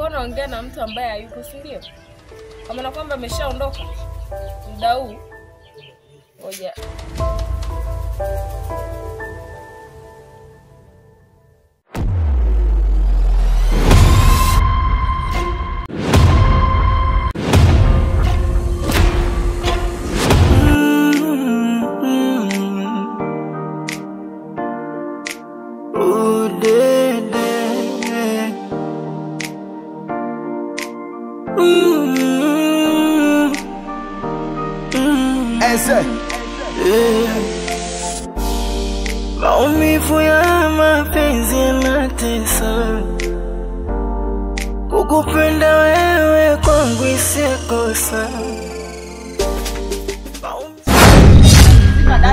Kwa naongea na mtu ambaye hayupo, si ndio? Kama na kwamba ameshaondoka muda huu. Ngoja. Maumivu ya mapenzi yanatesa, kukupenda wewe kwangu isikosa.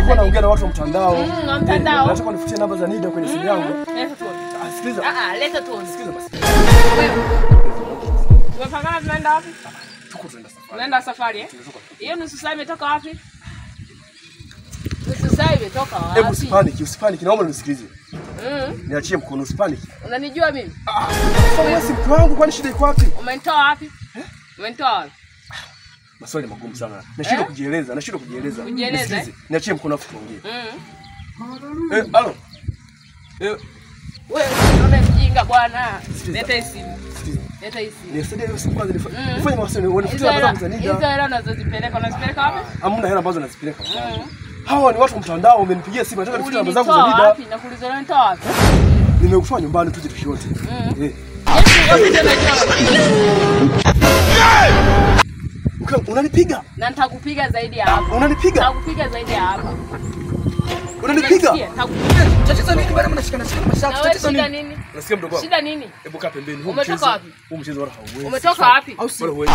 Niko naongea na watu wa mtandao. Mtandao. Nataka nifutie namba za Nida kwenye simu yangu. Leta tu. Sikiliza. Leta tu. Sikiliza basi. Tumepangana tunaenda wapi? Tunaenda safari. Tunaenda safari eh? Hiyo nusu saa imetoka wapi? Nusu saa imetoka wapi? Hebu usipaniki, naomba unisikilize. Niachie mkono, usipaniki. Unanijua mimi? Wewe si mtu wangu, kwani shida iko wapi? Umenitoa wapi? Umenitoa wapi? Maswali magumu sana. Nashindwa kujieleza. Kujieleza? Niachie mkono afu tuongee. Halo. Wewe unaona mjinga bwana. Leta hii simu. Leta hii simu. Nisaidie hiyo simu kwanza nifanye mawasiliano. Wanifutie namba zangu za Nida. Hizo hela unazozipeleka wapi? Hamna hela ambazo nazipeleka. Hawa ni watu wa mtandao, wamenipigia simu, nataka nifutie namba zangu za Nida. Wapi? Nakuuliza unanitoa wapi? Nimekutoa nyumbani tuje tushote. Unanipiga? Na nitakupiga zaidi ya hapa. Unanipiga? Nitakupiga zaidi ya hapa. Unanipiga? Tatizo nini bado mnashikana mashaka? Tatizo nini? Unasikia mdogo wangu? Shida nini? Hebu kaa pembeni. Umetoka wapi? Huu mchezo wala hauwezi. Umetoka wapi? Wala huwezi.